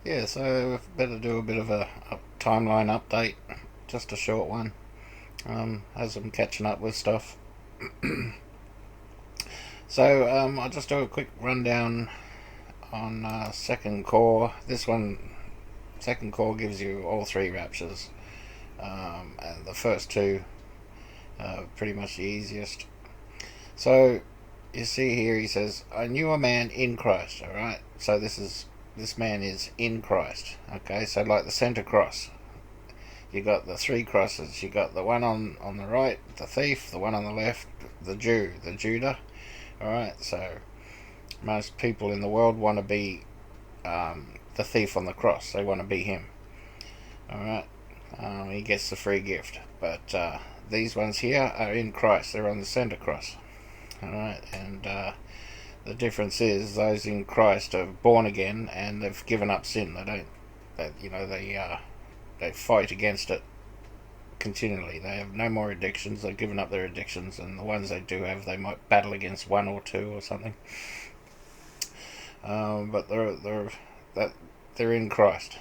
Yeah, so we've better do a bit of a timeline update, just a short one, as I'm catching up with stuff. So I'll just do a quick rundown on second core. This one, second core, gives you all three raptures, and the first two are pretty much the easiest. So you see here, he says, "I knew a man in Christ." All right, so this man is in Christ. Okay, so like the center cross, you got the three crosses. You got the one on the right, the thief; the one on the left, the Jew, the Judah. All right, so most people in the world want to be the thief on the cross. They want to be him. All right, he gets the free gift. But these ones here are in Christ. They're on the center cross. All right, and the difference is those in Christ are born again and they've given up sin. They don't, they fight against it continually. They have no more addictions. They've given up their addictions, and the ones they do have, they might battle against one or two or something. But they're in Christ.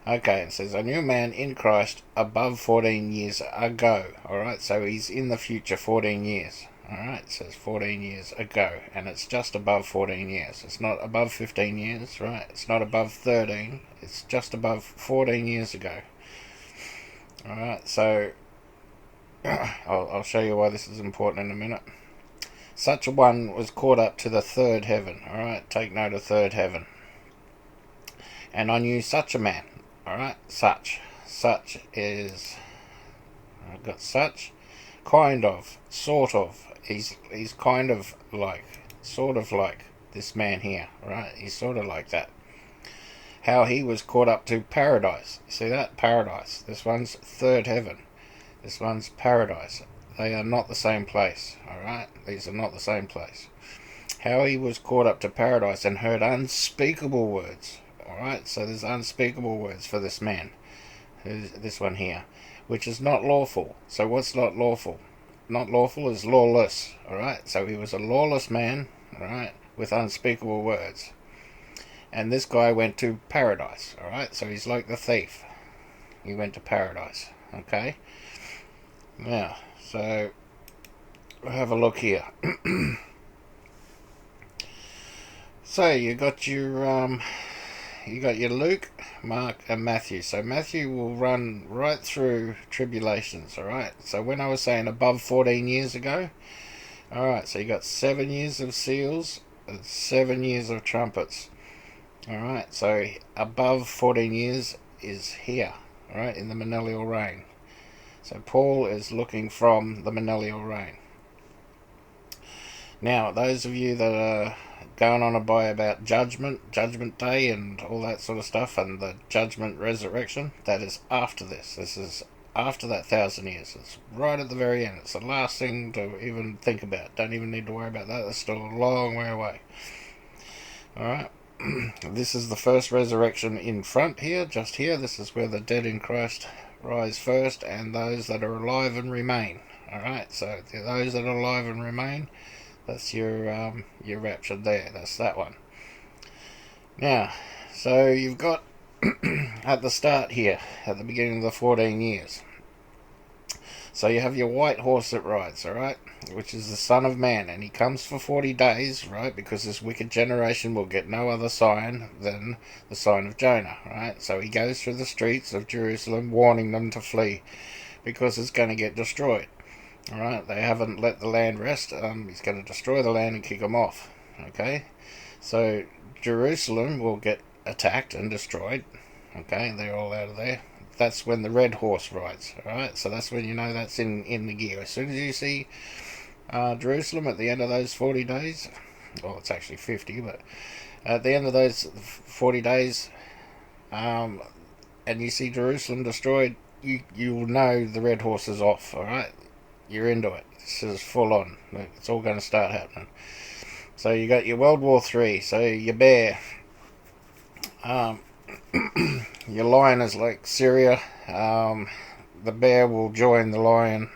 Okay, it says, "I knew a man in Christ above 14 years ago." Alright, so he's in the future 14 years. Alright, it says 14 years ago, and it's just above 14 years. It's not above 15 years, right? It's not above 13. It's just above 14 years ago. Alright, so I'll show you why this is important in a minute. "Such a one was caught up to the third heaven." Alright, take note of third heaven. "And I knew such a man." Alright, such is, I've got such, kind of, sort of. He's kind of like, sort of like this man here, right? He's sort of like that. "How he was caught up to paradise." See that? Paradise. This one's third heaven. This one's paradise. They are not the same place, alright? These are not the same place. "How he was caught up to paradise and heard unspeakable words." Alright, so there's unspeakable words for this man. This one here. "Which is not lawful." So what's not lawful? Not lawful is lawless. Alright, so he was a lawless man, alright, with unspeakable words. And this guy went to paradise. Alright, so he's like the thief. He went to paradise. Okay? Now, so we'll have a look here. So you got your Luke, Mark, and Matthew. So Matthew will run right through tribulations, alright? So when I was saying above 14 years ago, alright, so you got 7 years of seals and 7 years of trumpets. Alright, so above 14 years is here, alright, in the millennial reign. So Paul is looking from the millennial reign. Now, those of you that are going on about judgment day and all that sort of stuff, and the judgment resurrection, that is after this. This is after that 1,000 years. It's right at the very end. It's the last thing to even think about. Don't even need to worry about that. That's still a long way away. Alright. This is the first resurrection in front here, just here. This is where the dead in Christ rise first, and those that are alive and remain. Alright, so those that are alive and remain, that's your rapture there. That's that one. Now, so you've got at the start here, at the beginning of the 14 years. So you have your white horse that rides, alright, which is the Son of Man, and he comes for 40 days, right, because this wicked generation will get no other sign than the sign of Jonah, right? So he goes through the streets of Jerusalem warning them to flee, because it's going to get destroyed. Alright, they haven't let the land rest. He's going to destroy the land and kick them off. Okay, so Jerusalem will get attacked and destroyed. Okay, they're all out of there. That's when the red horse rides. Alright, so that's when you know that's in the gear. As soon as you see Jerusalem at the end of those 40 days, well, it's actually 50, but at the end of those 40 days, and you see Jerusalem destroyed, you'll know the red horse is off. Alright, you're into it. This is full on. It's all going to start happening. So you got your World War III. So your bear, your lion is like Syria. The bear will join the lion.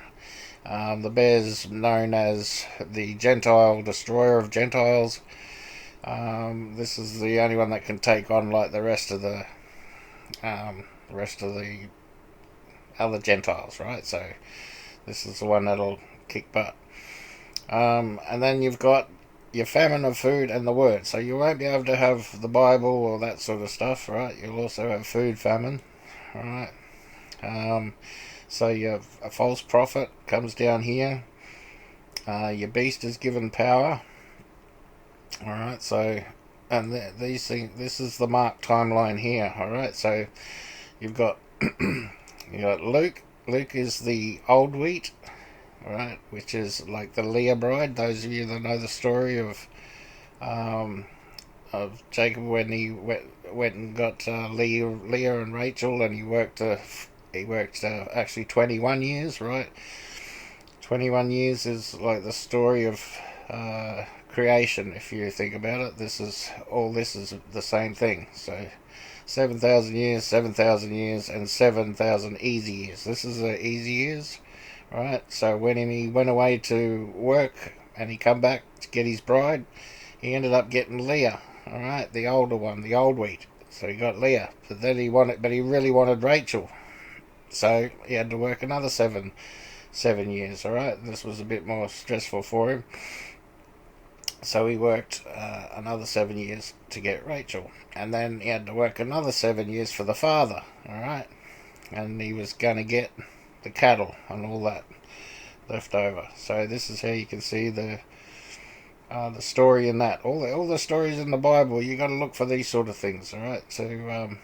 The bear is known as the Gentile destroyer of Gentiles. This is the only one that can take on like the rest of the other Gentiles, right? So this is the one that'll kick butt. And then you've got your famine of food and the word. So you won't be able to have the Bible or that sort of stuff, right? You'll also have food famine, right? So you have a false prophet comes down here. Your beast is given power. All right. So, and these things. This is the Mark timeline here. All right. So you've got you got Luke. Luke is the old wheat. All right, which is like the Leah bride. Those of you that know the story of Jacob when he went and got Leah and Rachel, and he worked actually 21 years, right? 21 years is like the story of creation. If you think about it, this is the same thing. So 7,000 years, 7,000 years, and 7,000 easy years. This is the easy years. Right, so when he went away to work and he come back to get his bride, he ended up getting Leah. All right, the older one, the old wheat. So he got Leah, but then he really wanted Rachel. So he had to work another seven years. All right, this was a bit more stressful for him. So he worked another 7 years to get Rachel, and then he had to work another 7 years for the father. All right, and he was going to get the cattle and all that left over. So this is how you can see the story in that. All the stories in the Bible, you got to look for these sort of things. All right. So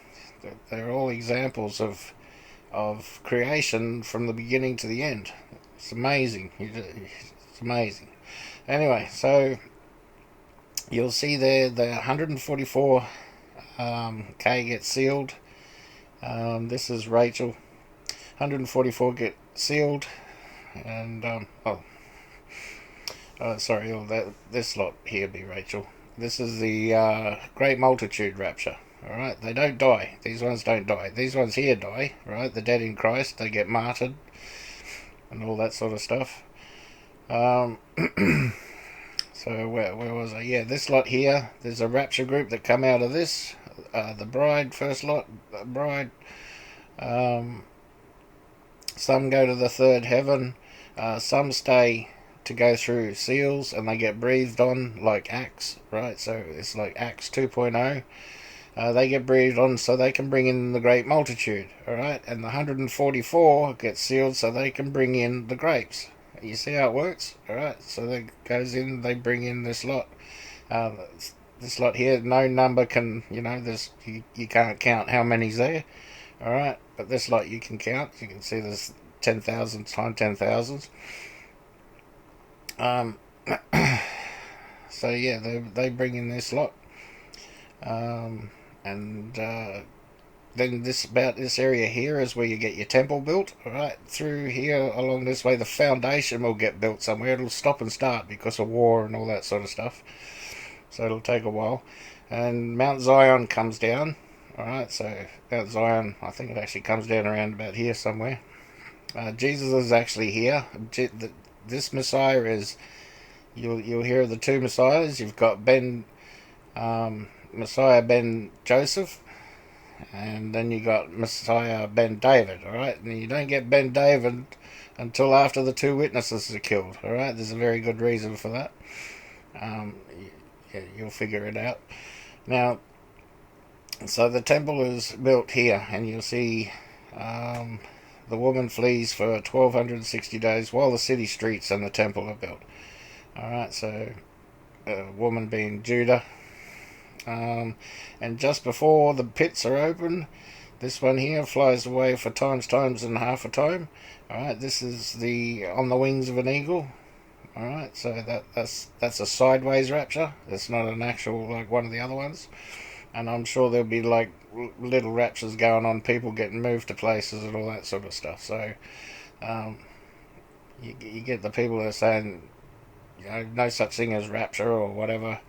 they're all examples of creation from the beginning to the end. It's amazing. It's amazing. Anyway, so you'll see there the 144 K get sealed. This is Rachel. 144 get sealed, and sorry, this lot here be Rachel. This is the great multitude rapture. All right, they don't die. These ones don't die. These ones here die. Right, the dead in Christ, they get martyred, and all that sort of stuff. So where was I? Yeah, this lot here. There's a rapture group that come out of this. The bride, first lot, the bride. Some go to the third heaven. Some stay to go through seals, and they get breathed on like Acts, right? So it's like Acts 2.0. They get breathed on so they can bring in the great multitude, all right? And the 144 get sealed so they can bring in the grapes. You see how it works, all right? So they goes in, they bring in this lot. This lot here, no number can, you can't count how many's there. All right, but this lot you can count. You can see there's 10,000 times 10,000s. So yeah, they bring in this lot, and then this area here is where you get your temple built. All right, through here along this way, the foundation will get built somewhere. It'll stop and start because of war and all that sort of stuff. So it'll take a while, and Mount Zion comes down. Alright, so Mount Zion, I think it actually comes down around about here somewhere. Jesus is actually here. This Messiah is, you'll hear of the two Messiahs. You've got Messiah ben Joseph, and then you got Messiah ben David, alright? And you don't get Ben David until after the two witnesses are killed, alright? There's a very good reason for that. You'll figure it out. Now, so the temple is built here, and you'll see the woman flees for 1,260 days while the city streets and the temple are built. Alright, so woman being Judah. And just before the pits are open, this one here flies away for times and half a time. Alright, this is the on the wings of an eagle. Alright, so that's a sideways rapture. It's not an actual like one of the other ones. And I'm sure there'll be like little raptures going on, people getting moved to places and all that sort of stuff. So you get the people that are saying, no such thing as rapture or whatever.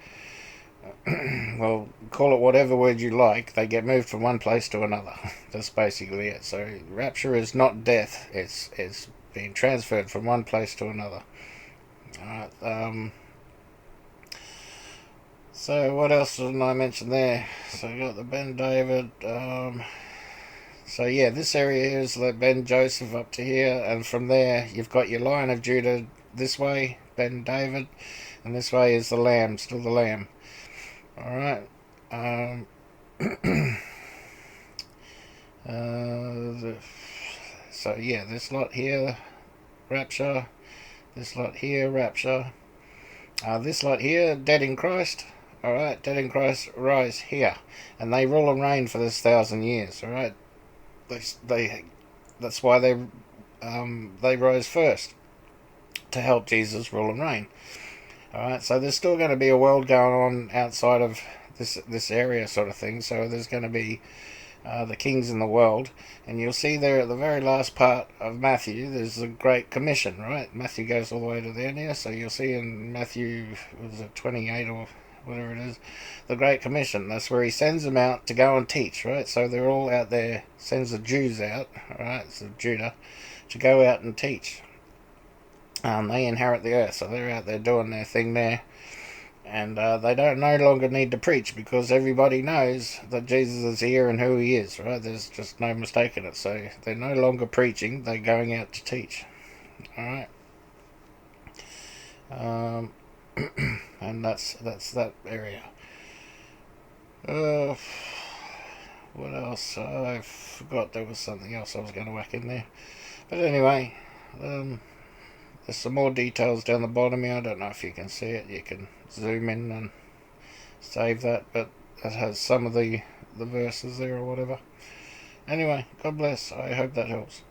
Well, call it whatever word you like. They get moved from one place to another. That's basically it. So rapture is not death. It's being transferred from one place to another. Alright. So what else didn't I mention there? So you got the Ben David. So yeah, this area here is like Ben Joseph up to here, and from there you've got your Lion of Judah this way, Ben David, and this way is the Lamb, still the Lamb. All right. Um, so yeah, this lot here, rapture. This lot here, rapture. This lot here, dead in Christ. All right, dead in Christ rise here, and they rule and reign for this 1,000 years. All right, they that's why they rose first to help Jesus rule and reign. All right, so there's still going to be a world going on outside of this area sort of thing. So there's going to be the kings in the world, and you'll see there at the very last part of Matthew, there's the Great Commission, right? Matthew goes all the way to the end here, so you'll see in Matthew, was it 28 or whatever it is, the Great Commission. That's where he sends them out to go and teach, right? So they're all out there, sends the Jews out, right? So Judah, to go out and teach. They inherit the earth, so they're out there doing their thing there. And they don't no longer need to preach because everybody knows that Jesus is here and who he is, right? There's just no mistaking it. So they're no longer preaching, they're going out to teach. Alright. And that's that area. What else? I forgot there was something else I was going to whack in there. But anyway, there's some more details down the bottom here. I don't know if you can see it. You can zoom in and save that, but it has some of the verses there or whatever. Anyway, God bless. I hope that helps.